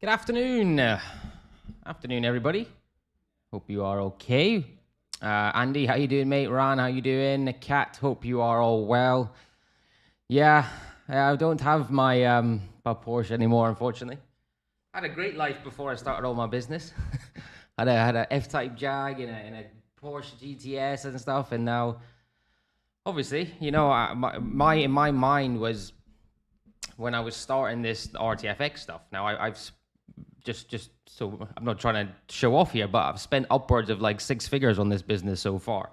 Good afternoon. Afternoon, everybody. Hope you are okay. Andy, how you doing, mate? Ran, how you doing? Kat, hope you are all well. Yeah, I don't have my Porsche anymore, unfortunately. I had a great life before I started all my business. I had a F-Type Jag and a Porsche GTS and stuff, and now, obviously, you know, in my mind was when I was starting this RTFX stuff. Now I've just so I'm not trying to show off here, but I've spent upwards of like 6 figures on this business so far.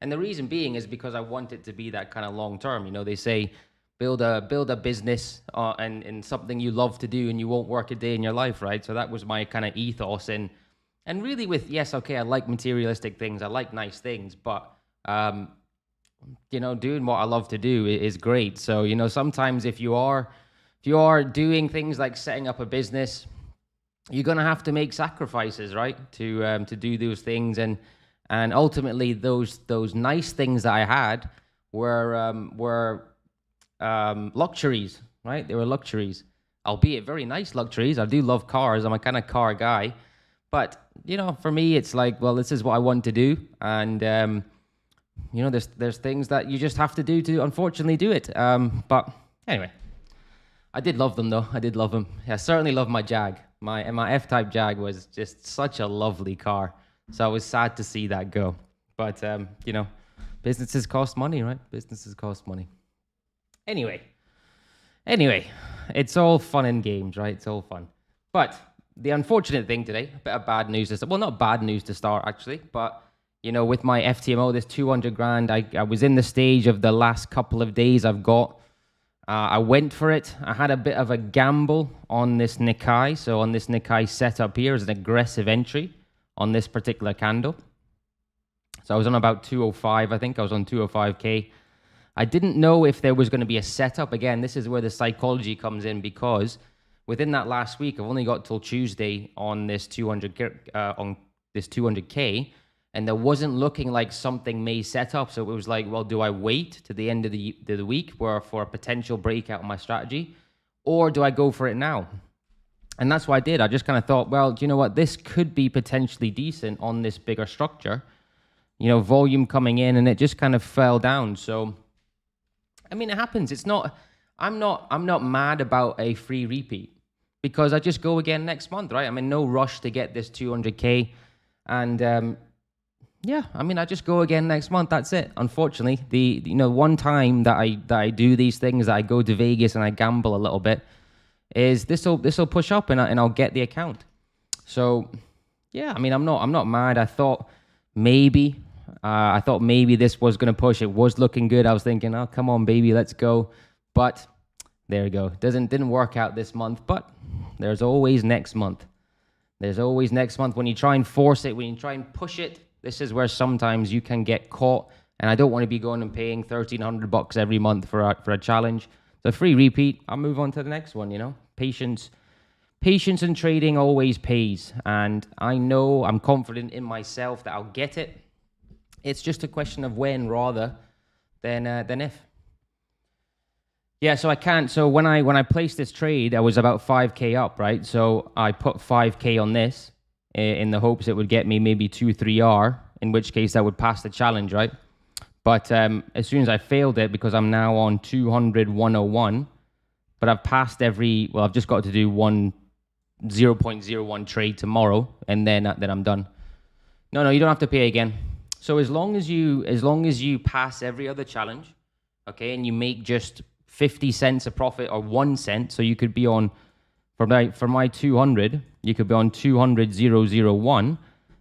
And the reason being is because I want it to be that kind of long term. You know, they say build a business and something you love to do and you won't work a day in your life, right? So that was my kind of ethos. And really with, yes, okay, I like materialistic things, I like nice things, but you know, doing what I love to do is great. So, you know, sometimes if you are doing things like setting up a business, you're going to have to make sacrifices, right? To do those things. And ultimately those nice things that I had were luxuries, right? They were luxuries, albeit very nice luxuries. I do love cars. I'm a kind of car guy, but you know, for me, it's like, well, this is what I want to do. And, you know, there's things that you just have to do to unfortunately do it. But anyway, I did love them though. I did love them. I certainly love my Jag. My F-Type Jag was just such a lovely car. So I was sad to see that go. But, you know, businesses cost money, right? Businesses cost money. Anyway, it's all fun and games, right? It's all fun. But the unfortunate thing today, a bit of bad news to start. Well, not bad news to start, actually. But, you know, with my FTMO, this 200 grand, I was in the stage of the last couple of days I've got. I went for it. I had a bit of a gamble on this Nikkei. So on this Nikkei setup here is an aggressive entry on this particular candle. So I was on about 205, I think. I was on 205K. I didn't know if there was going to be a setup. Again, this is where the psychology comes in, because within that last week, I've only got till Tuesday on this 200K. And there wasn't looking like something may set up. So it was like, well, do I wait to the end of the week for a potential breakout in my strategy? Or do I go for it now? And that's what I did. I just kind of thought, well, do you know what? This could be potentially decent on this bigger structure. You know, volume coming in, and it just kind of fell down. So, I mean, it happens. It's not, I'm not mad about a free repeat, because I just go again next month, right? I'm in no rush to get this 200K. And, yeah, I mean, I just go again next month. That's it. Unfortunately, you know, one time that I do these things, that I go to Vegas and I gamble a little bit, is this'll push up and I'll get the account. So yeah, I mean, I'm not mad. I thought maybe this was gonna push. It was looking good. I was thinking, oh, come on, baby, let's go. But there you go. Didn't work out this month. But there's always next month. There's always next month. When you try and force it, when you try and push it, this is where sometimes you can get caught, and I don't want to be going and paying $1,300 every month for a challenge. The free repeat, I'll move on to the next one, you know. Patience in trading always pays, and I know, I'm confident in myself that I'll get it. It's just a question of when rather than if. Yeah, so I can't. So when I placed this trade, I was about 5K up, right? So I put 5K on this, in the hopes it would get me maybe 2-3R, in which case I would pass the challenge, right? But as soon as I failed it, because I'm now on 200-101, but I've passed I've just got to do 0.01 trade tomorrow, and then I'm done. No, you don't have to pay again. So as long as you pass every other challenge, okay, and you make just 50 cents a profit or 1 cent, so you could be on, for my 200, you could be on 200-001.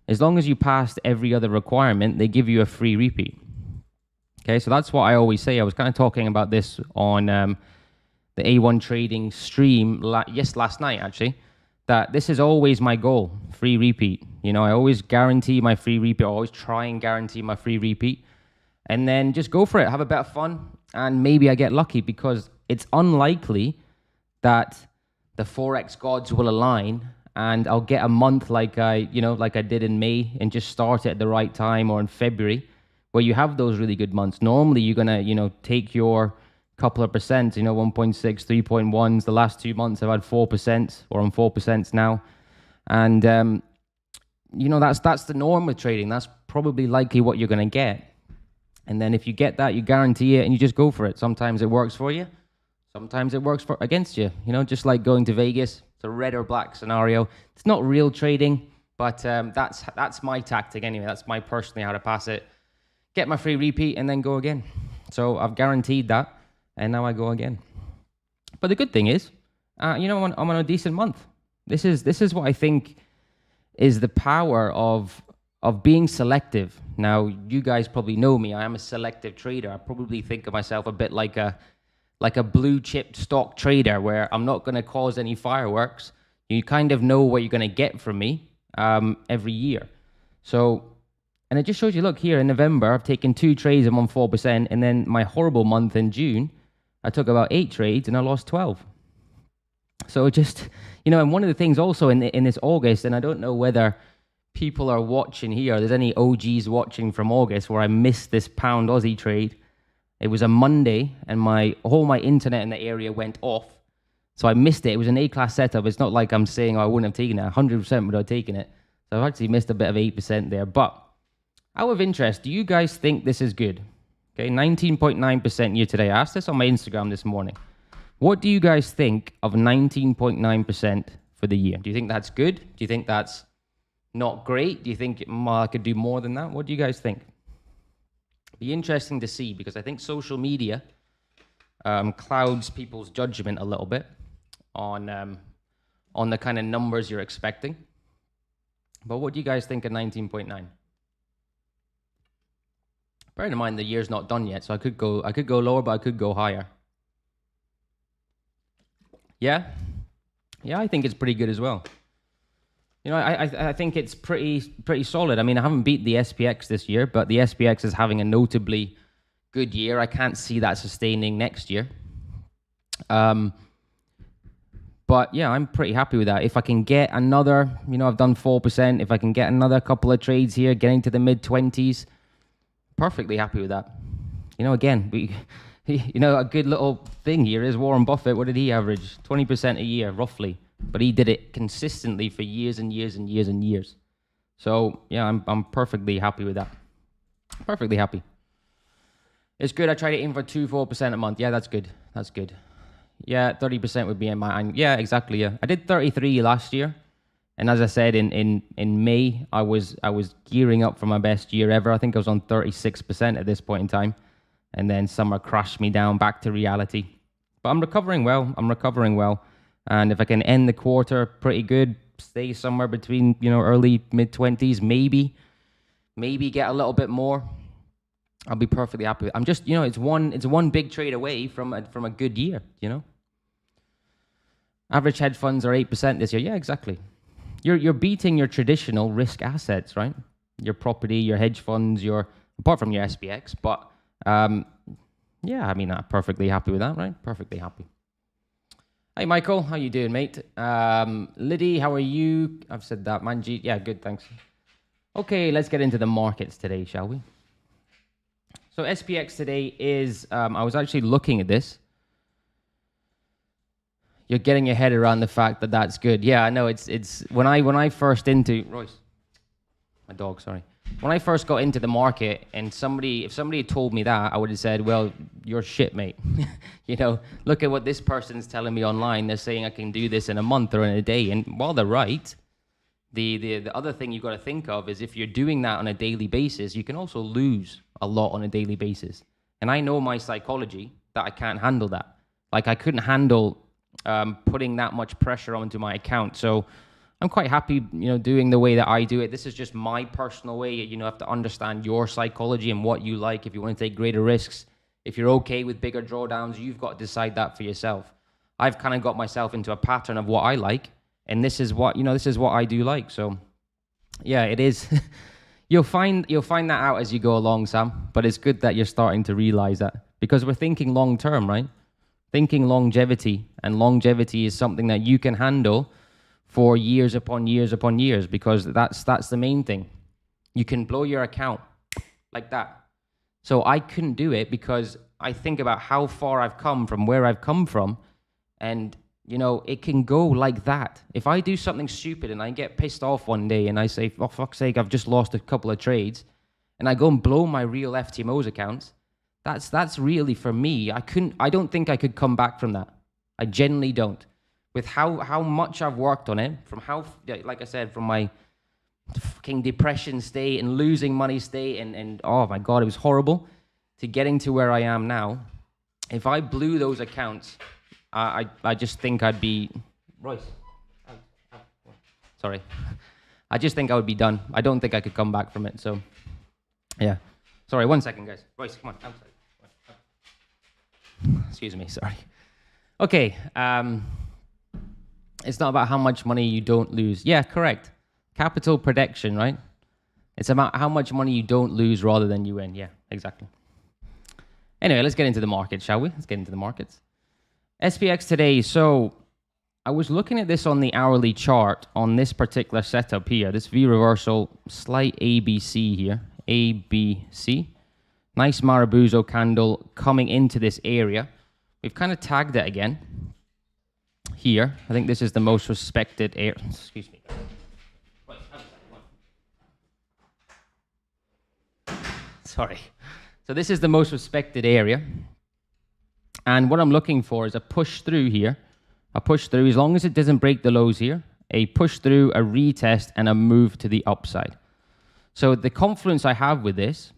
As long as you passed every other requirement, they give you a free repeat. Okay, so that's what I always say. I was kind of talking about this on the A1 Trading stream last night, actually, that this is always my goal, free repeat. You know, I always guarantee my free repeat. I always try and guarantee my free repeat. And then just go for it, have a bit of fun, and maybe I get lucky, because it's unlikely that the Forex gods will align and I'll get a month like I did in May, and just start it at the right time, or in February, where you have those really good months. Normally you're gonna, you know, take your couple of percent, 1.6, 3.1s. The last 2 months I've had 4%, or on 4% now. And, that's the norm with trading. That's probably likely what you're going to get. And then if you get that, you guarantee it and you just go for it. Sometimes it works for you. Sometimes it works against you. Just like going to Vegas. It's a red or black scenario. It's not real trading, but that's my tactic anyway. That's my personally how to pass it. Get my free repeat and then go again. So I've guaranteed that, and now I go again. But the good thing is, I'm on a decent month. This is what I think is the power of being selective. Now, you guys probably know me. I am a selective trader. I probably think of myself a bit like a blue chip stock trader, where I'm not going to cause any fireworks. You kind of know what you're going to get from me every year. So, and it just shows you, look here in November, I've taken 2 trades, I'm on 4%. And then my horrible month in June, I took about 8 trades and I lost 12. So just, and one of the things also in this August, and I don't know whether people are watching here, there's any OGs watching from August, where I missed this pound Aussie trade. It was a Monday, and all my internet in the area went off. So I missed it. It was an A-class setup. It's not like I'm saying, I wouldn't have taken it. 100% would have taken it. So I've actually missed a bit of 8% there. But out of interest, do you guys think this is good? Okay, 19.9% year today. I asked this on my Instagram this morning. What do you guys think of 19.9% for the year? Do you think that's good? Do you think that's not great? Do you think I could do more than that? What do you guys think? Be interesting to see, because I think social media clouds people's judgment a little bit on the kind of numbers you're expecting. But what do you guys think of 19.9? Bear in mind the year's not done yet, so I could go lower, but I could go higher. Yeah, I think it's pretty good as well. I think it's pretty solid. I mean, I haven't beat the SPX this year, but the SPX is having a notably good year. I can't see that sustaining next year. But yeah, I'm pretty happy with that. If I can get another, I've done 4%. If I can get another couple of trades here, getting to the mid-20s, perfectly happy with that. Again, a good little thing here is Warren Buffett. What did he average? 20% a year, roughly. But he did it consistently for years and years and years and years. So yeah, I'm perfectly happy with that. Perfectly happy. It's good. I try to aim for 4% a month. Yeah, that's good. That's good. Yeah, 30% would be in my. Yeah, exactly. Yeah, I did 33 last year, and as I said in May, I was gearing up for my best year ever. I think I was on 36% at this point in time, and then summer crashed me down back to reality. But I'm recovering well. And if I can end the quarter pretty good, stay somewhere between, early mid-20s, maybe get a little bit more, I'll be perfectly happy. I'm just, it's one big trade away from a good year, Average hedge funds are 8% this year. Yeah, exactly. You're beating your traditional risk assets, right? Your property, your hedge funds, apart from your SPX, but yeah, I mean, I'm perfectly happy with that, right? Perfectly happy. Hey, Michael, how you doing, mate? Liddy, how are you? I've said that. Manjeet, yeah, good, thanks. Okay, let's get into the markets today, shall we? So SPX today is, I was actually looking at this. You're getting your head around the fact that that's good. Yeah, I know, it's when I first Royce, my dog, sorry. When I first got into the market, and if somebody had told me that, I would have said, well, you're shit, mate. Look at what this person's telling me online. They're saying I can do this in a month or in a day. And while they're right, the other thing you've got to think of is if you're doing that on a daily basis, you can also lose a lot on a daily basis. And I know my psychology that I can't handle that. Like, I couldn't handle putting that much pressure onto my account. So I'm quite happy, doing the way that I do it. This is just my personal way. You have to understand your psychology and what you like. If you want to take greater risks, if you're okay with bigger drawdowns, you've got to decide that for yourself. I've kind of got myself into a pattern of what I like, and this is what I do like. So yeah, it is. You'll find that out as you go along, Sam. But it's good that you're starting to realize that, because we're thinking long term, right? Thinking longevity, and longevity is something that you can handle for years upon years upon years, because that's the main thing. You can blow your account like that. So I couldn't do it because I think about how far I've come from where I've come from, and you know, it can go like that. If I do something stupid and I get pissed off one day and I say, for fuck's sake, I've just lost a couple of trades, and I go and blow my real FTMO's accounts, that's really, for me, I don't think I could come back from that. I genuinely don't. With how much I've worked on it, from how, like I said, from my fucking depression state and losing money state, and oh my God, it was horrible, to getting to where I am now. If I blew those accounts, I just think I'd be... Royce. Sorry. I just think I would be done. I don't think I could come back from it, so... Yeah. Sorry, 1 second, guys. Royce, come on, outside. Excuse me, sorry. Okay, it's not about how much money you don't lose. Yeah, correct. Capital protection, right? It's about how much money you don't lose rather than you win. Yeah, exactly. Anyway, let's get into the market, shall we? Let's get into the markets. SPX today, so I was looking at this on the hourly chart on this particular setup here, this V reversal, slight ABC here, ABC. Nice Marabuzo candle coming into this area. We've kind of tagged it again here. I think this is the most respected area. Excuse me. Sorry. So this is the most respected area. And what I'm looking for is a push through here. A push through, as long as it doesn't break the lows here. A push through, a retest, and a move to the upside. So the confluence I have with this,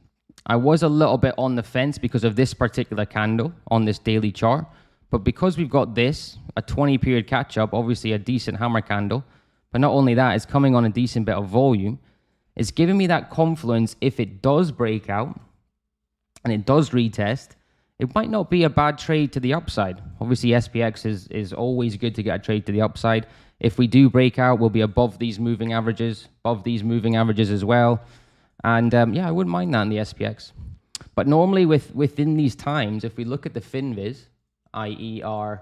I was a little bit on the fence because of this particular candle on this daily chart. But because we've got this, a 20-period catch-up, obviously a decent hammer candle, but not only that, it's coming on a decent bit of volume. It's giving me that confluence. If it does break out and it does retest, it might not be a bad trade to the upside. Obviously, SPX is always good to get a trade to the upside. If we do break out, we'll be above these moving averages as well. And yeah, I wouldn't mind that in the SPX. But normally within these times, if we look at the FinViz, i.e. our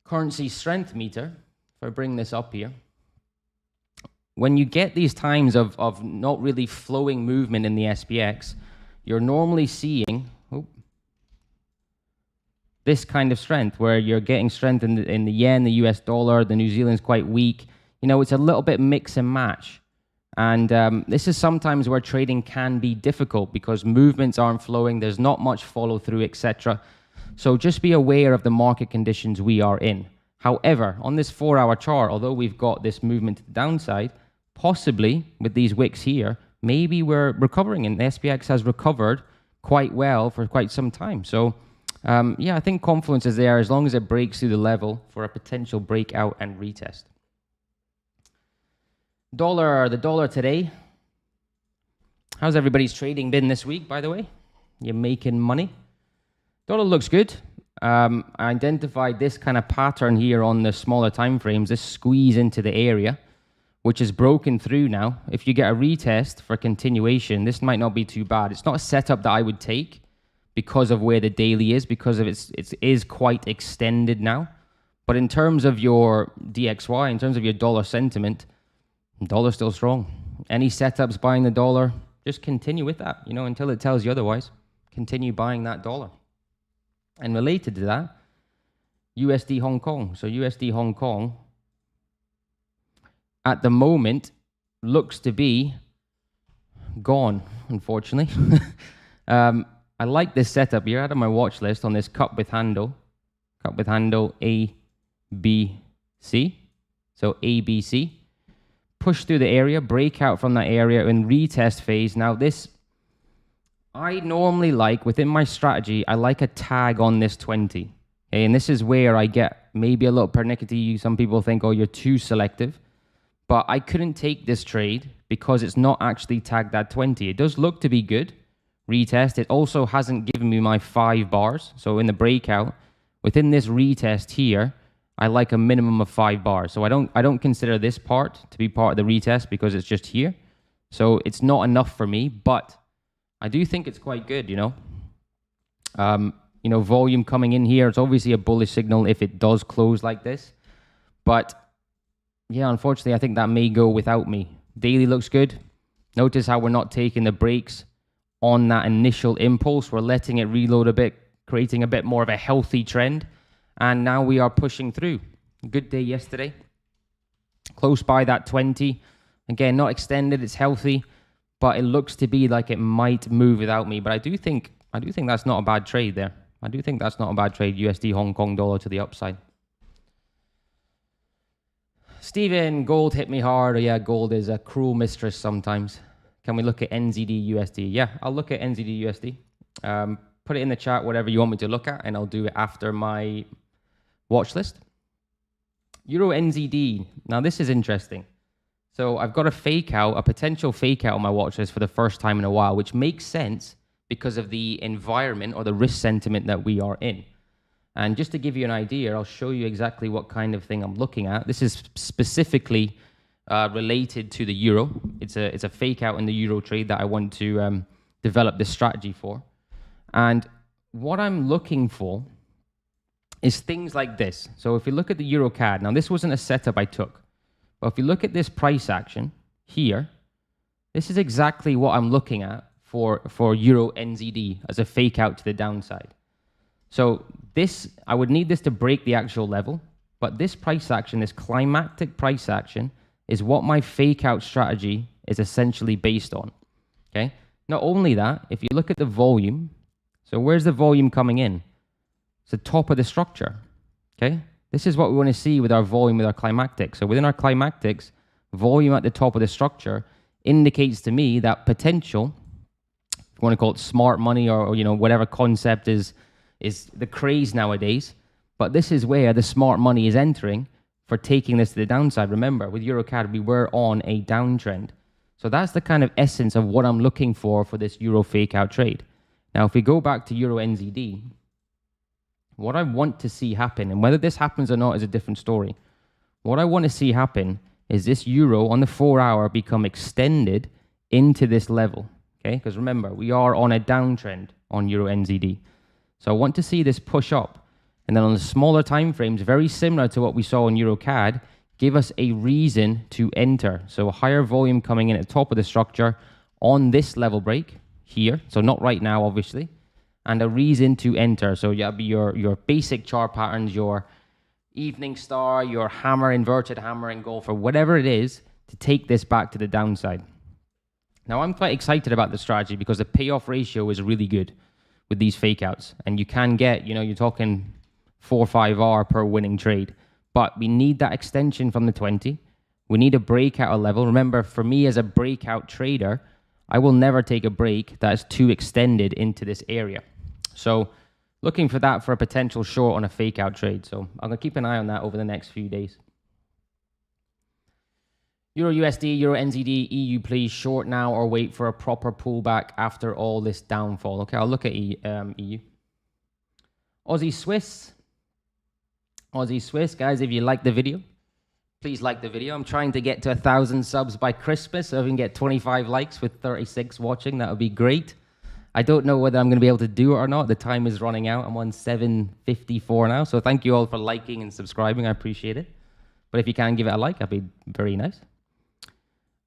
currency strength meter, if I bring this up here, when you get these times of not really flowing movement in the SPX, you're normally seeing this kind of strength, where you're getting strength in the yen, the US dollar, the New Zealand's quite weak. You know, it's a little bit mix and match. And this is sometimes where trading can be difficult because movements aren't flowing, there's not much follow through, etc. So just be aware of the market conditions we are in. However, on this 4-hour chart, although we've got this movement to the downside, possibly with these wicks here, maybe we're recovering, and the SPX has recovered quite well for quite some time. So yeah, I think confluence is there as long as it breaks through the level for a potential breakout and retest. The dollar today. How's everybody's trading been this week, by the way? You're making money? Dollar looks good. I identified this kind of pattern here on the smaller time frames, this squeeze into the area, which is broken through now. If you get a retest for continuation, this might not be too bad. It's not a setup that I would take because of where the daily is, because of it is quite extended now. But in terms of your DXY, in terms of your dollar sentiment, dollar's still strong. Any setups buying the dollar, just continue with that, you know, until it tells you otherwise. Continue buying that dollar. And related to that, USD Hong Kong. So USD Hong Kong, at the moment, looks to be gone, unfortunately. I like this setup here. I had on my watch list on this cup with handle ABC. So ABC. Push through the area, break out from that area in retest phase. Now this, I normally like, within my strategy, I like a tag on this 20. Okay, and this is where I get maybe a little pernickety. Some people think, oh, you're too selective. But I couldn't take this trade because it's not actually tagged at 20. It does look to be good. Retest. It also hasn't given me my 5 bars. So in the breakout, within this retest here, I like a minimum of 5 bars. So I don't consider this part to be part of the retest because it's just here. So it's not enough for me, but I do think it's quite good, you know. You know, volume coming in here. It's obviously a bullish signal if it does close like this. But yeah, unfortunately, I think that may go without me. Daily looks good. Notice how we're not taking the breaks on that initial impulse. We're letting it reload a bit, creating a bit more of a healthy trend. And now we are pushing through. Good day yesterday. Close by that 20. Again, not extended, it's healthy, but it looks to be like it might move without me. But I do think that's not a bad trade there. I do think that's not a bad trade, USD Hong Kong dollar to the upside. Steven, gold hit me hard. Yeah, gold is a cruel mistress sometimes. Can we look at NZD USD? Yeah, I'll look at NZD USD. Put it in the chat, whatever you want me to look at, and I'll do it after my watch list. Euro NZD. Now, this is interesting. So I've got a potential fake out on my watch list for the first time in a while, which makes sense because of the environment or the risk sentiment that we are in. And just to give you an idea, I'll show you exactly what kind of thing I'm looking at. This is specifically related to the euro. It's a fake out in the euro trade that I want to develop this strategy for. And what I'm looking for is things like this. So if you look at the euro CAD, now this wasn't a setup I took, but if you look at this price action here, this is exactly what I'm looking at for euro NZD as a fake out to the downside. So this, I would need this to break the actual level, but this price action, this climactic price action, is what my fake out strategy is essentially based on. Okay. Not only that, if you look at the volume, so where's the volume coming in? It's the top of the structure. Okay. This is what we want to see with our volume, with our climactic. So within our climactics, volume at the top of the structure indicates to me that potential, if you want to call it smart money or you know, whatever concept is the craze nowadays, but this is where the smart money is entering for taking this to the downside. Remember, with EuroCAD, we were on a downtrend. So that's the kind of essence of what I'm looking for this Euro fake out trade. Now, if we go back to Euro NZD, what I want to see happen, and whether this happens or not is a different story. What I want to see happen is this Euro on the 4-hour become extended into this level. Okay, because remember, we are on a downtrend on Euro NZD. So I want to see this push up. And then on the smaller time frames, very similar to what we saw in EuroCAD, give us a reason to enter. So a higher volume coming in at the top of the structure on this level break here. So not right now, obviously. And a reason to enter. So that'll be your basic chart patterns, your evening star, your hammer, inverted hammer, engulfer, whatever it is to take this back to the downside. Now, I'm quite excited about the strategy because the payoff ratio is really good with these fake outs. And you can get, you know, you're talking 4 or 5 R per winning trade. But we need that extension from the 20. We need a breakout level. Remember, for me as a breakout trader, I will never take a break that's too extended into this area. So looking for that for a potential short on a fake out trade. So I'm going to keep an eye on that over the next few days. Euro USD, Euro NZD, EU please, short now or wait for a proper pullback after all this downfall. Okay, I'll look at EU. Aussie Swiss. Aussie Swiss, guys, if you like the video, please like the video. I'm trying to get to 1,000 subs by Christmas, so if we can get 25 likes with 36 watching, that would be great. I don't know whether I'm going to be able to do it or not. The time is running out. I'm on 7:54 now, so thank you all for liking and subscribing. I appreciate it. But if you can give it a like, that'd be very nice.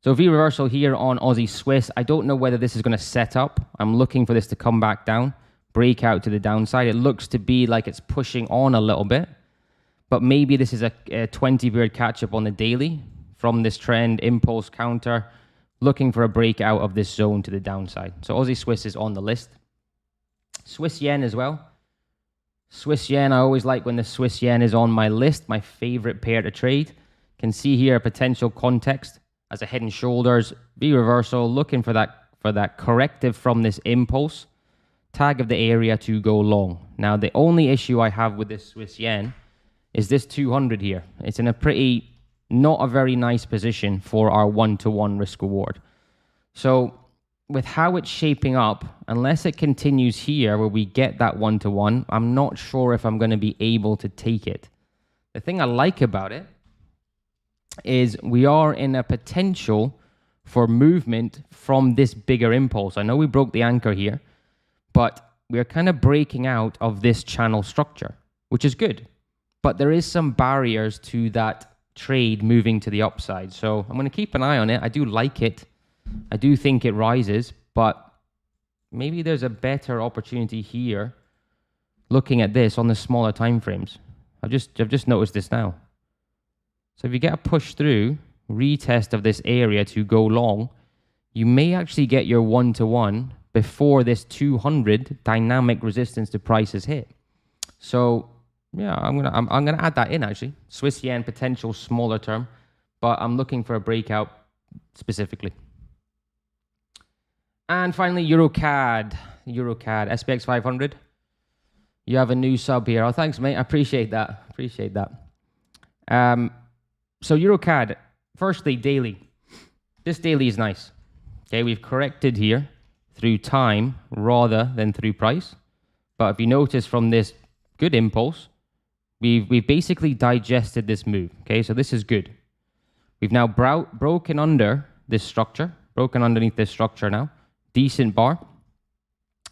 So V reversal here on Aussie Swiss. I don't know whether this is going to set up. I'm looking for this to come back down, break out to the downside. It looks to be like it's pushing on a little bit. But maybe this is a 20-period catch-up on the daily from this trend, impulse counter, looking for a breakout of this zone to the downside. So Aussie Swiss is on the list. Swiss yen as well. Swiss yen, I always like when the Swiss yen is on my list, my favorite pair to trade. Can see here a potential context as a head and shoulders, V reversal, looking for that corrective from this impulse, tag of the area to go long. Now, the only issue I have with this Swiss yen is this 200 here. It's in a pretty, not a very nice position for our one-to-one risk reward. So with how it's shaping up, unless it continues here where we get that one-to-one, I'm not sure if I'm going to be able to take it. The thing I like about it is we are in a potential for movement from this bigger impulse. I know we broke the anchor here, but we're kind of breaking out of this channel structure, which is good. But there is some barriers to that trade moving to the upside. So I'm going to keep an eye on it. I do like it. I do think it rises, but maybe there's a better opportunity here looking at this on the smaller time frames. I've just noticed this now. So if you get a push through, retest of this area to go long, you may actually get your 1-to-1 before this 200 dynamic resistance to price is hit. So yeah, I'm gonna add that in actually. Swiss yen potential smaller term, but I'm looking for a breakout specifically. And finally, EuroCAD, SPX500. You have a new sub here. Oh, thanks, mate. I appreciate that. So EuroCAD, firstly, daily. This daily is nice. Okay, we've corrected here through time rather than through price. But if you notice from this good impulse, we've basically digested this move. Okay, so this is good. We've now broken under this structure, broken underneath this structure now. Decent bar.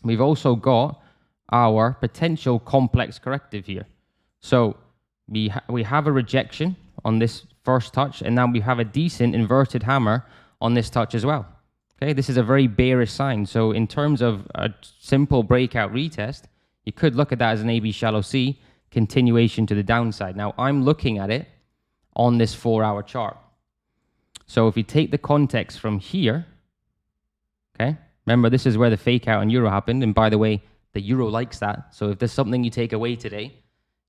We've also got our potential complex corrective here. So we have a rejection on this first touch, and now we have a decent inverted hammer on this touch as well. Okay, this is a very bearish sign. So in terms of a simple breakout retest, you could look at that as an AB shallow C continuation to the downside. Now I'm looking at it on this 4-hour chart. So if you take the context from here, okay, remember this is where the fake out in euro happened, and by the way, the euro likes that. So if there's something you take away today,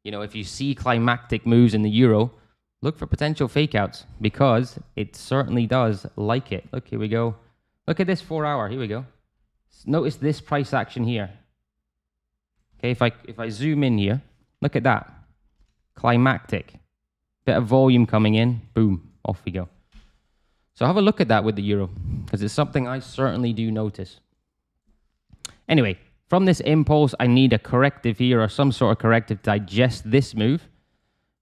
you know, if you see climactic moves in the euro, look for potential fake outs because it certainly does like it. Look, here we go. Look at this 4-hour. Here we go. Notice this price action here. Okay, if I zoom in here, look at that. Climactic. Bit of volume coming in. Boom. Off we go. So have a look at that with the euro because it's something I certainly do notice. Anyway, from this impulse, I need a corrective here or some sort of corrective to digest this move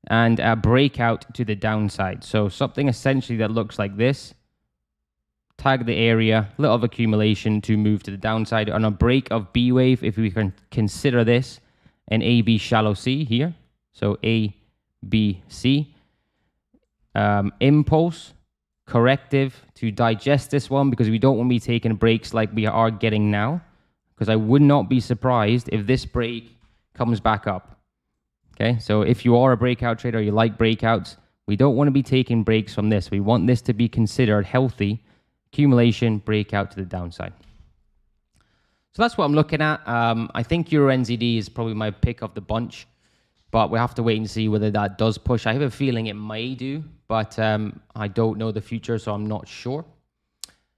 and a breakout to the downside. So something essentially that looks like this. Tag the area, little of accumulation to move to the downside. On a break of B wave, if we can consider this an AB shallow C here. So A, B, C. Impulse, corrective to digest this one because we don't want to be taking breaks like we are getting now. Because I would not be surprised if this break comes back up. Okay, so if you are a breakout trader, you like breakouts, we don't want to be taking breaks from this. We want this to be considered healthy. Accumulation, breakout to the downside. So that's what I'm looking at. I think Euro NZD is probably my pick of the bunch, but we have to wait and see whether that does push. I have a feeling it may do, but I don't know the future, so I'm not sure.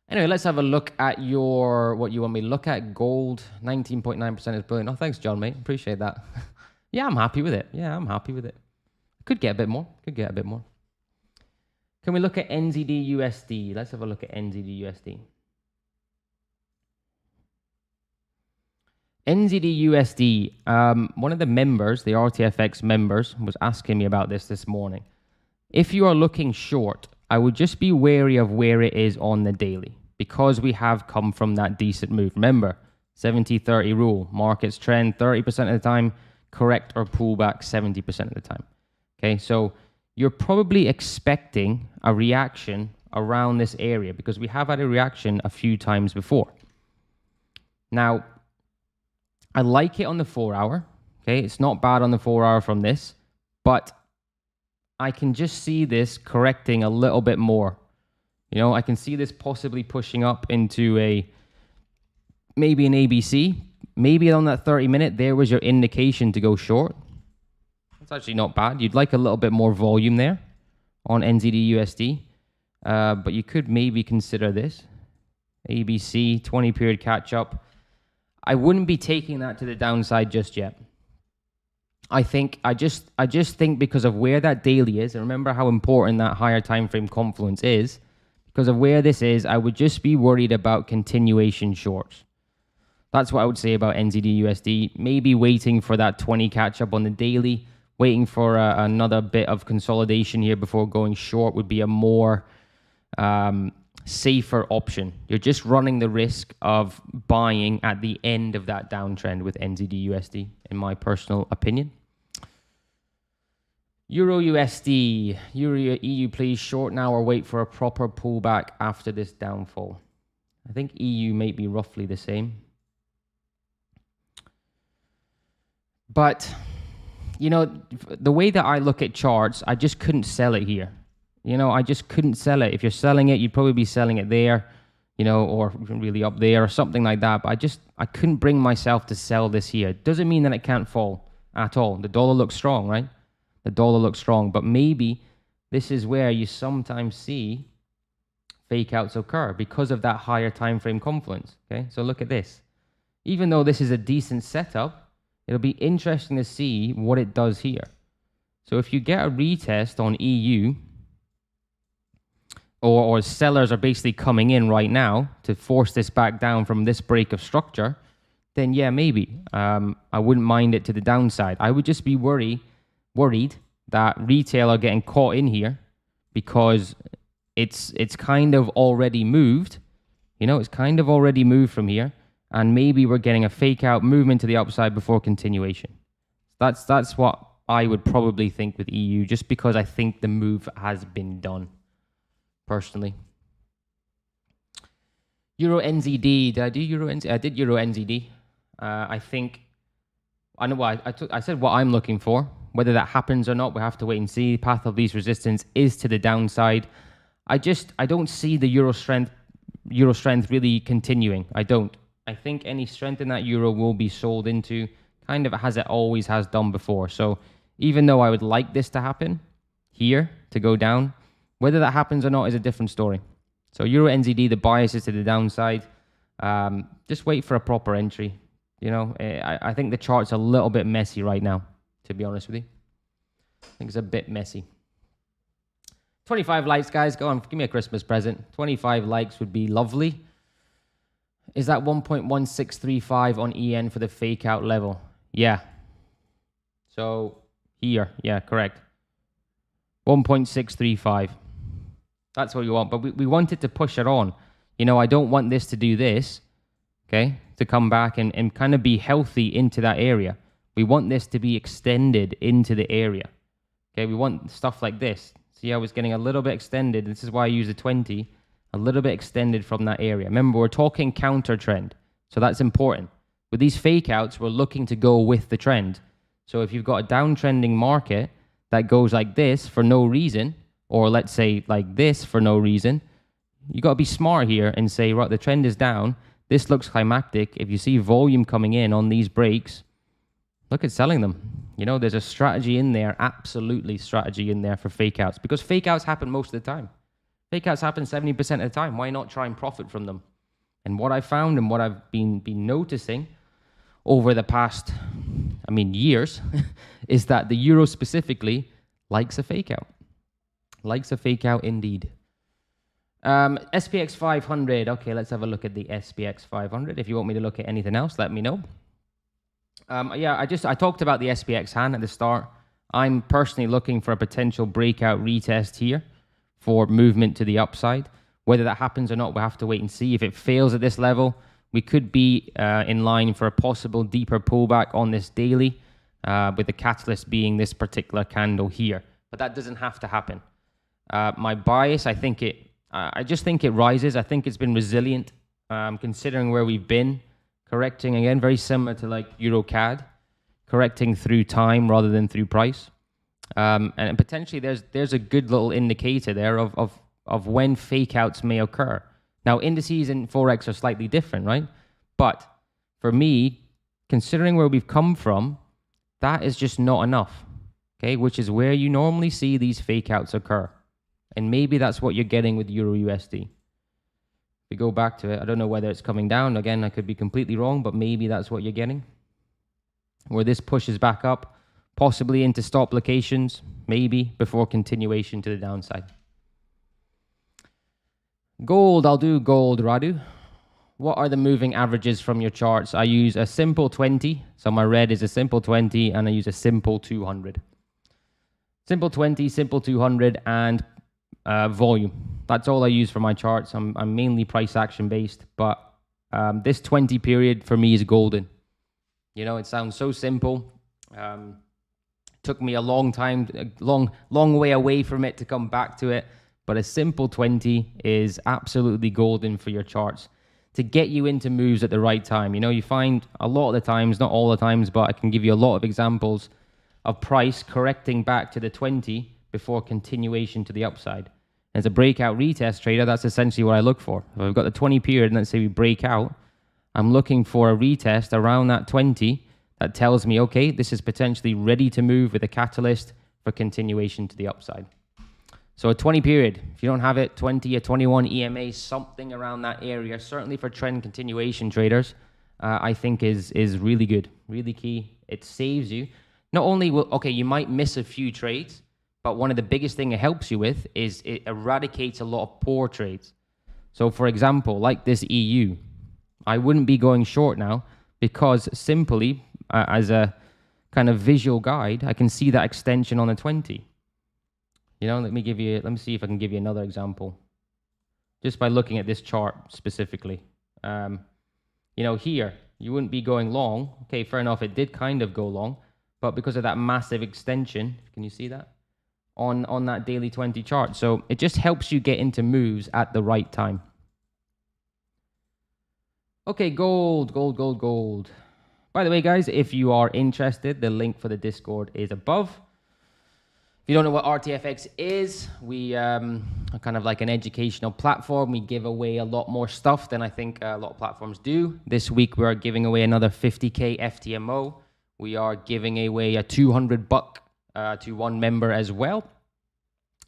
Anyway, let's have a look at what you want me to look at. Gold, 19.9% is brilliant. Oh, thanks, John, mate. Appreciate that. Yeah, I'm happy with it. Could get a bit more. Can we look at NZD USD? Let's have a look at NZD USD. NZD USD, one of the members, the RTFX members, was asking me about this morning. If you are looking short, I would just be wary of where it is on the daily because we have come from that decent move. Remember, 70-30 rule. Markets trend 30% of the time, correct or pull back 70% of the time. Okay, so you're probably expecting a reaction around this area because we have had a reaction a few times before. Now, I like it on the 4-hour. Okay, it's not bad on the 4-hour from this, but I can just see this correcting a little bit more. You know, I can see this possibly pushing up into maybe an ABC. Maybe on that 30-minute, there was your indication to go short. That's actually not bad. You'd like a little bit more volume there on NZD USD. But you could maybe consider this. ABC, 20-period catch-up. I wouldn't be taking that to the downside just yet. I just think because of where that daily is, and remember how important that higher time frame confluence is, because of where this is, I would just be worried about continuation shorts. That's what I would say about NZD USD. Maybe waiting for that 20 catch up on the daily, waiting for another bit of consolidation here before going short would be a more safer option. You're just running the risk of buying at the end of that downtrend with NZD USD, in my personal opinion. Euro USD, Euro EU, please short now or wait for a proper pullback after this downfall. I think EU may be roughly the same. But, you know, the way that I look at charts, I just couldn't sell it here. You know, I just couldn't sell it. If you're selling it, you'd probably be selling it there, you know, or really up there or something like that. But I couldn't bring myself to sell this here. Doesn't mean that it can't fall at all. The dollar looks strong, right? The dollar looks strong, but maybe this is where you sometimes see fake outs occur because of that higher time frame confluence. Okay, so look at this. Even though this is a decent setup, it'll be interesting to see what it does here. So if you get a retest on EU, or sellers are basically coming in right now to force this back down from this break of structure, then yeah, maybe. I wouldn't mind it to the downside. I would just be worried that retail are getting caught in here because it's kind of already moved. You know, it's kind of already moved from here, and maybe we're getting a fake out movement to the upside before continuation. That's what I would probably think with EU, just because I think the move has been done, personally. Euro NZD. Did I do Euro NZD? I did Euro NZD. I think, I know what I said what I'm looking for. Whether that happens or not, we have to wait and see. Path of least resistance is to the downside. I don't see the euro strength really continuing. I don't. I think any strength in that euro will be sold into, kind of as it always has done before. So even though I would like this to happen here, to go down, whether that happens or not is a different story. So Euro NZD, the bias is to the downside. Just wait for a proper entry. You know, I think the chart's a little bit messy right now, to be honest with you. I think it's a bit messy. 25 likes, guys. Go on, give me a Christmas present. 25 likes would be lovely. Is that 1.1635 on EN for the fake out level? Yeah. So here, yeah, correct. 1.635. That's what we want, but we want it to push it on. You know, I don't want this to do this, okay, to come back and kind of be healthy into that area. We want this to be extended into the area. Okay, we want stuff like this. See how it's getting a little bit extended. This is why I use the 20, a little bit extended from that area. Remember, we're talking counter trend, so that's important. With these fake outs, we're looking to go with the trend. So if you've got a downtrending market that goes like this for no reason, or let's say like this for no reason, you got to be smart here and say, right, the trend is down. This looks climactic. If you see volume coming in on these breaks, look at selling them. You know, there's a strategy in there, absolutely strategy in there for fake outs, because fake outs happen most of the time. Fake outs happen 70% of the time. Why not try and profit from them? And what I found and what I've been noticing over the past, years, is that the euro specifically likes a fake out. Likes a fake out indeed. SPX500. Okay, let's have a look at the SPX500. If you want me to look at anything else, let me know. I talked about the SPX hand at the start. I'm personally looking for a potential breakout retest here for movement to the upside. Whether that happens or not, we'll have to wait and see. If it fails at this level, we could be in line for a possible deeper pullback on this daily, with the catalyst being this particular candle here. But that doesn't have to happen. My bias, I just think it rises. I think it's been resilient, considering where we've been. Correcting again, very similar to like Euro CAD, correcting through time rather than through price. And potentially there's a good little indicator there of when fake outs may occur. Now, indices and Forex are slightly different, right? But for me, considering where we've come from, that is just not enough, okay? Which is where you normally see these fake outs occur. And maybe that's what you're getting with Euro USD. We go back to it. I don't know whether it's coming down. Again, I could be completely wrong, but maybe that's what you're getting. Where this pushes back up, possibly into stop locations, maybe before continuation to the downside. Gold, I'll do gold, Radu. What are the moving averages from your charts? I use a simple 20. So my red is a simple 20, and I use a simple 200. Simple 20, simple 200, and volume. That's all I use for my charts. I'm mainly price action based, but this 20 period for me is golden. You know, it sounds so simple. Took me a long time, long way away from it to come back to it. But a simple 20 is absolutely golden for your charts. to get you into moves at the right time. You know, you find a lot of the times, not all the times, but I can give you a lot of examples of price correcting back to the 20 before continuation to the upside. As a breakout retest trader, that's essentially what I look for. If I've got the 20 period and let's say we break out, I'm looking for a retest around that 20 that tells me, okay, this is potentially ready to move with a catalyst for continuation to the upside. So a 20 period, if you don't have it, 20 or 21 EMA, something around that area, certainly for trend continuation traders, I think is really good, really key. It saves you. Not only will, okay, you might miss a few trades, but one of the biggest thing it helps you with is it eradicates a lot of poor trades. So for example, like this EU, I wouldn't be going short now because simply as a kind of visual guide, I can see that extension on the 20. You know, let me see if I can give you another example. Just by looking at this chart specifically. You know, here, you wouldn't be going long. Okay, fair enough, it did kind of go long, but because of that massive extension, can you see that? On that daily 20 chart. So it just helps you get into moves at the right time. Okay, gold. By the way, guys, if you are interested, the link for the Discord is above. If you don't know what RTFX is, we are kind of like an educational platform. We give away a lot more stuff than I think a lot of platforms do. This week, we are giving away another 50K FTMO. We are giving away a $200 to one member as well.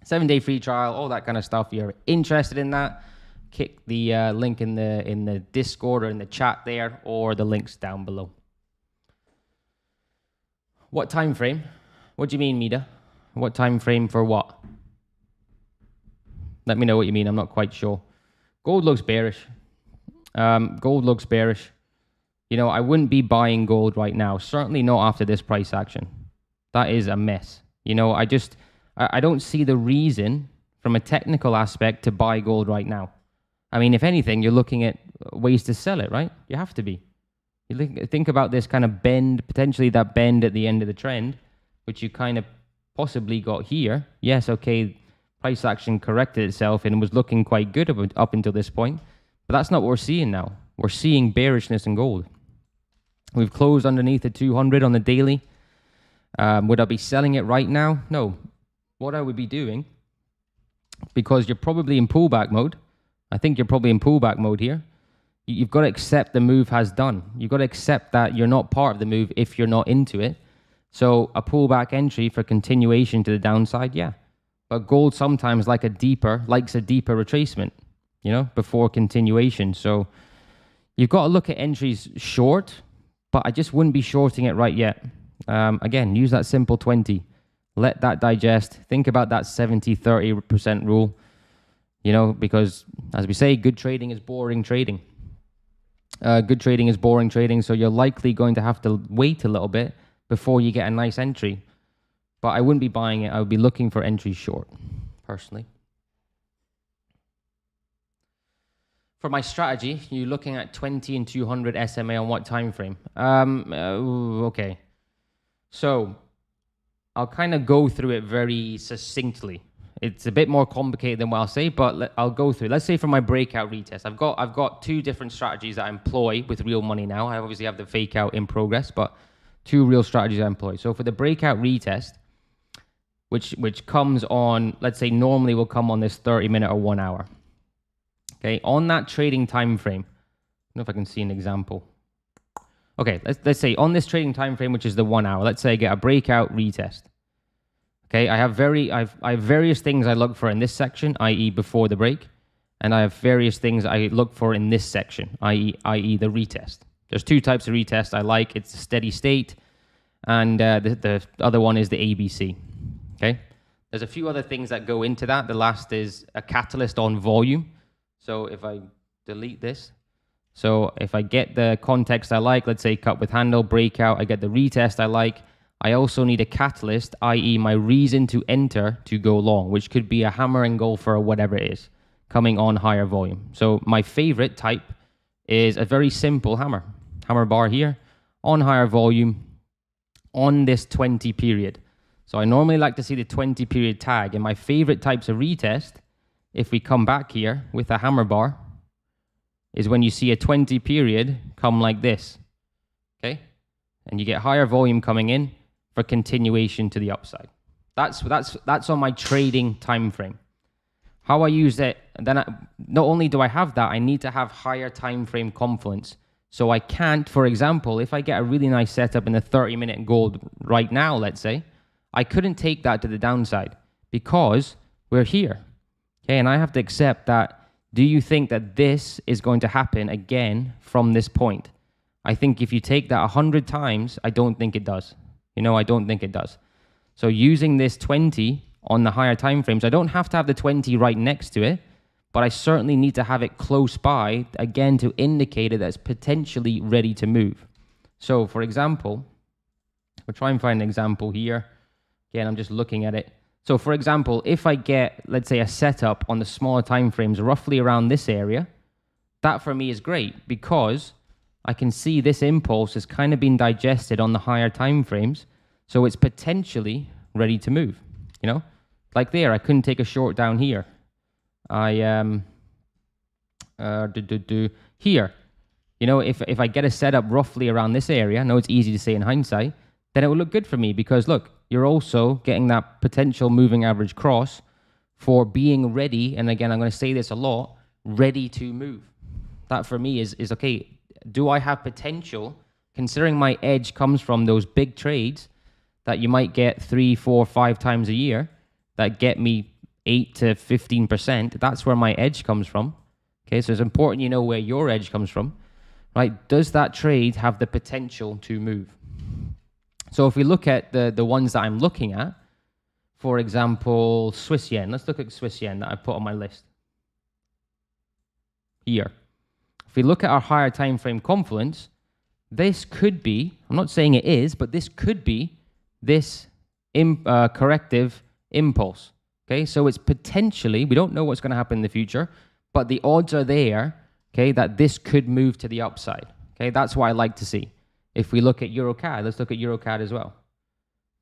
7-day free trial, all that kind of stuff. If you're interested in that, kick the link in the Discord or in the chat there, or the links down below. What time frame? What do you mean, Mida? What time frame for what? Let me know what you mean. I'm not quite sure. Gold looks bearish. Gold looks bearish. You know, I wouldn't be buying gold right now. Certainly not after this price action. That is a mess. You know, I don't see the reason from a technical aspect to buy gold right now. I mean, if anything, you're looking at ways to sell it, right? You have to be. You think about this kind of bend, potentially that bend at the end of the trend, which you kind of possibly got here. Yes, okay, price action corrected itself and was looking quite good up until this point. But that's not what we're seeing now. We're seeing bearishness in gold. We've closed underneath the 200 on the daily. Would I be selling it right now? No. What I would be doing, because you're probably in pullback mode, I think you're probably in pullback mode here. You've got to accept the move has done. You've got to accept that you're not part of the move if you're not into it. So a pullback entry for continuation to the downside, yeah. But gold sometimes likes a deeper retracement, you know, before continuation. So you've got to look at entries short, but I just wouldn't be shorting it right yet. Again, use that simple 20. Let that digest. Think about that 70-30% rule. You know, because as we say, good trading is boring trading. Good trading is boring trading, so you're likely going to have to wait a little bit before you get a nice entry. But I wouldn't be buying it. I would be looking for entries short, personally. For my strategy, you're looking at 20 and 200 SMA on what time frame? Okay. So I'll kind of go through it very succinctly. It's a bit more complicated than what I'll say, but I'll go through. Let's say for my breakout retest, I've got two different strategies that I employ with real money now. I obviously have the fake out in progress, but two real strategies I employ. So for the breakout retest, which comes on, let's say normally will come on this 30-minute or 1 hour. Okay, on that trading time frame, I don't know if I can see an example. Okay, let's say on this trading time frame, which is the 1 hour, let's say I get a breakout retest. Okay, I have various things I look for in this section, i.e. before the break, and I have various things I look for in this section, i.e. the retest. There's two types of retest I like. It's a steady state, and the other one is the ABC. Okay, there's a few other things that go into that. The last is a catalyst on volume. So if I delete this, so if I get the context I like, let's say cut with handle, breakout, I get the retest I like. I also need a catalyst, i.e. my reason to enter to go long, which could be a hammer engulfer or whatever it is, coming on higher volume. So my favorite type is a very simple hammer bar here, on higher volume, on this 20 period. So I normally like to see the 20 period tag, and my favorite types of retest, if we come back here with a hammer bar, is when you see a 20 period come like this, okay? And you get higher volume coming in for continuation to the upside. That's on my trading time frame. How I use it, then not only do I have that, I need to have higher time frame confluence. So I can't, for example, if I get a really nice setup in the 30-minute gold right now, let's say, I couldn't take that to the downside because we're here. Okay, and I have to accept that. Do you think that this is going to happen again from this point? I think if you take that 100 times, I don't think it does. You know, I don't think it does. So using this 20 on the higher time frames, I don't have to have the 20 right next to it, but I certainly need to have it close by, again, to indicate it that's potentially ready to move. So, for example, we'll try and find an example here. Again, I'm just looking at it. So, for example, if I get, let's say, a setup on the smaller time frames roughly around this area, that for me is great because I can see this impulse has kind of been digested on the higher time frames, so it's potentially ready to move, you know? Like there, I couldn't take a short down here. Here, you know, if I get a setup roughly around this area, I know it's easy to say in hindsight, then it will look good for me because look, you're also getting that potential moving average cross for being ready, and again, I'm going to say this a lot, ready to move. That for me is okay, do I have potential, considering my edge comes from those big trades that you might get 3, 4, 5 times a year, that get me 8 to 15%, that's where my edge comes from. Okay, so it's important you know where your edge comes from, right? Does that trade have the potential to move? So if we look at the ones that I'm looking at, for example, Swiss yen. Let's look at Swiss yen that I put on my list here. If we look at our higher time frame confluence, this could be, I'm not saying it is, but this could be this corrective impulse. Okay, so it's potentially, we don't know what's going to happen in the future, but the odds are there, okay, that this could move to the upside. Okay, that's what I like to see. If we look at EuroCAD, let's look at EuroCAD as well.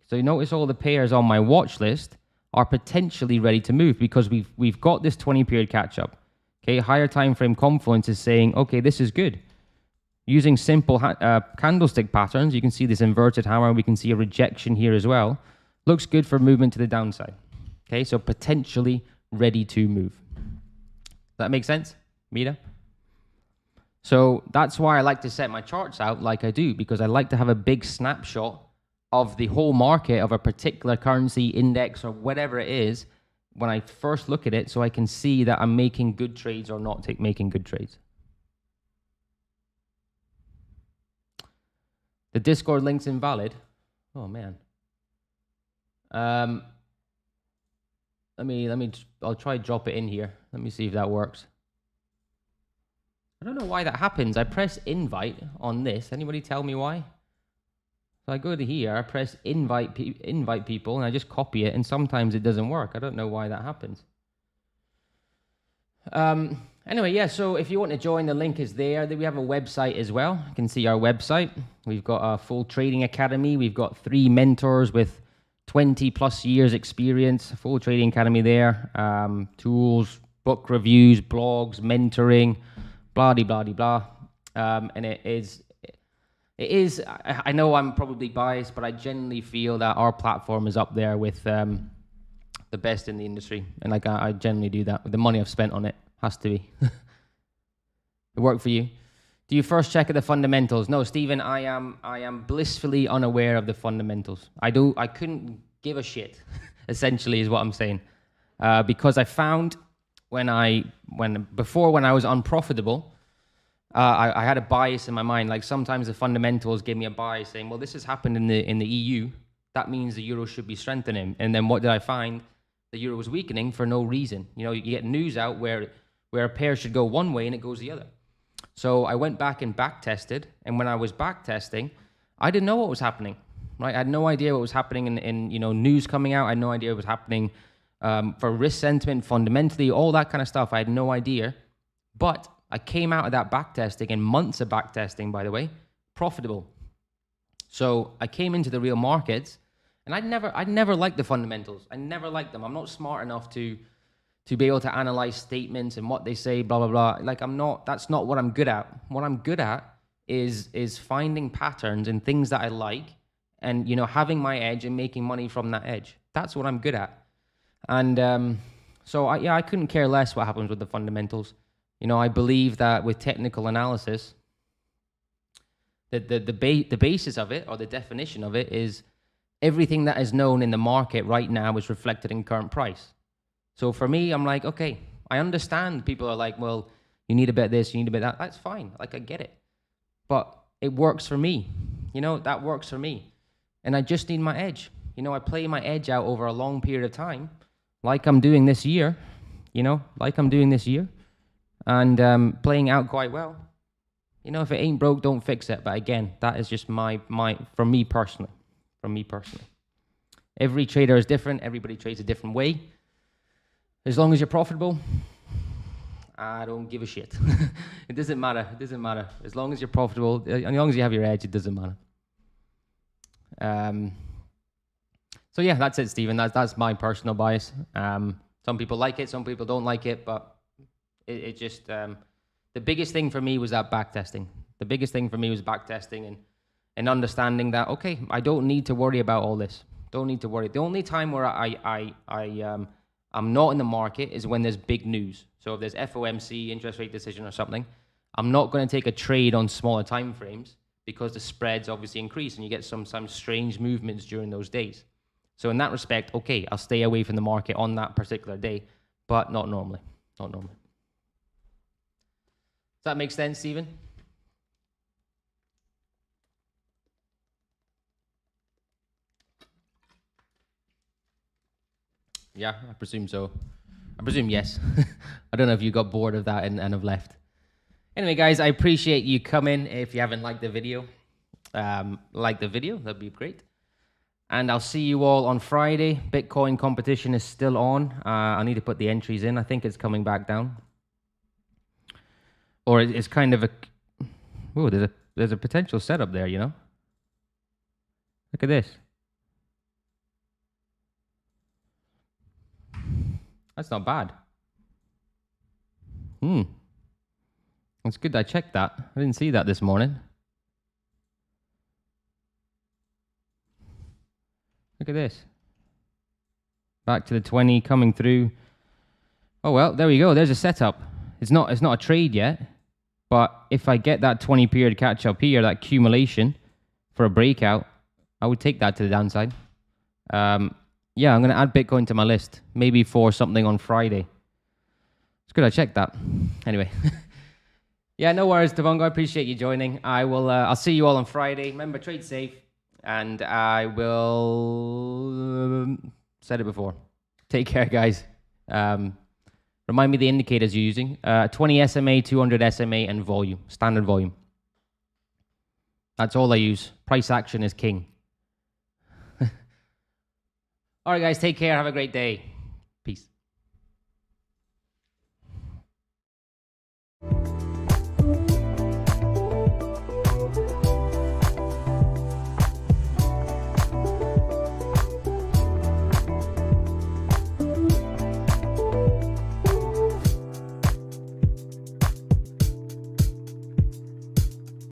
So you notice all the pairs on my watch list are potentially ready to move because we've got this 20 period catch up. Okay, higher time frame confluence is saying, okay, this is good. Using simple candlestick patterns, you can see this inverted hammer. We can see a rejection here as well. Looks good for movement to the downside. Okay, so potentially ready to move. Does that make sense, Mira? So that's why I like to set my charts out like I do, because I like to have a big snapshot of the whole market of a particular currency, index, or whatever it is when I first look at it, so I can see that I'm making good trades or not making good trades. The Discord link's invalid. Oh man. I'll try to drop it in here. Let me see if that works. I don't know why that happens. I press invite on this. Anybody tell me why? So I go to here, I press invite people, and I just copy it, and sometimes it doesn't work. I don't know why that happens. Anyway, yeah, so if you want to join, the link is there. We have a website as well. You can see our website. We've got a full trading academy. We've got 3 mentors with 20 plus years experience, full trading academy there. Tools, book reviews, blogs, mentoring, blah, blah, blah, blah. And it is, I know I'm probably biased, but I genuinely feel that our platform is up there with the best in the industry. And like I generally do that with the money I've spent on it. Has to be. It worked for you. Do you first check at the fundamentals? No, Stephen, I am blissfully unaware of the fundamentals. I couldn't give a shit, essentially is what I'm saying. Because I found when I was unprofitable, I had a bias in my mind. Like sometimes the fundamentals give me a bias saying, well, this has happened in the EU. That means the euro should be strengthening. And then what did I find? The euro was weakening for no reason. You know, you get news out where a pair should go one way and it goes the other. So I went back and back tested. And when I was back testing, I didn't know what was happening. Right? I had no idea what was happening in news coming out. I had no idea what was happening for risk sentiment, fundamentally, all that kind of stuff. I had no idea. But I came out of that back testing, and months of back testing, by the way, profitable. So I came into the real markets, and I'd never liked the fundamentals. I never liked them. I'm not smart enough to to be able to analyze statements and what they say, blah, blah, blah. Like that's not what I'm good at. What I'm good at is finding patterns and things that I like and, you know, having my edge and making money from that edge. That's what I'm good at. And so I couldn't care less what happens with the fundamentals. You know, I believe that with technical analysis, the basis of it, or the definition of it, is everything that is known in the market right now is reflected in current price. So for me, I'm like, okay, I understand people are like, well, you need a bit of this, you need a bit of that. That's fine. Like, I get it. But it works for me. You know, that works for me. And I just need my edge. You know, I play my edge out over a long period of time, like I'm doing this year, you know, and playing out quite well. You know, if it ain't broke, don't fix it. But again, that is just from me personally. Every trader is different. Everybody trades a different way. As long as you're profitable, I don't give a shit. It doesn't matter. As long as you're profitable, as long as you have your edge, it doesn't matter. So yeah, that's it, Stephen. That's my personal bias. Some people like it, some people don't like it, but it just the biggest thing for me was that backtesting. The biggest thing for me was backtesting and understanding that, okay, I don't need to worry about all this. Don't need to worry. The only time where I'm not in the market is when there's big news. So if there's FOMC, interest rate decision or something, I'm not going to take a trade on smaller time frames because the spreads obviously increase and you get sometimes strange movements during those days. So in that respect, okay, I'll stay away from the market on that particular day, but not normally. Does that make sense, Stephen? Yeah, I presume so. I presume yes. I don't know if you got bored of that and have left. Anyway, guys, I appreciate you coming. If you haven't liked the video, that'd be great. And I'll see you all on Friday. Bitcoin competition is still on. I need to put the entries in. I think it's coming back down. Or it's kind of a... Oh, there's a potential setup there, you know? Look at this. That's not bad. It's good I checked that. I didn't see that this morning. Look at this. Back to the 20 coming through. Oh, well, there we go. There's a setup. It's not a trade yet. But if I get that 20 period catch up here, that accumulation for a breakout, I would take that to the downside. Yeah, I'm going to add Bitcoin to my list, maybe for something on Friday. It's good I checked that. Anyway. Yeah, no worries, Tavongo. I appreciate you joining. I'll see you all on Friday. Remember, trade safe. And I will... said it before. Take care, guys. Remind me the indicators you're using. 20 SMA, 200 SMA, and volume. Standard volume. That's all I use. Price action is king. All right, guys. Take care. Have a great day. Peace.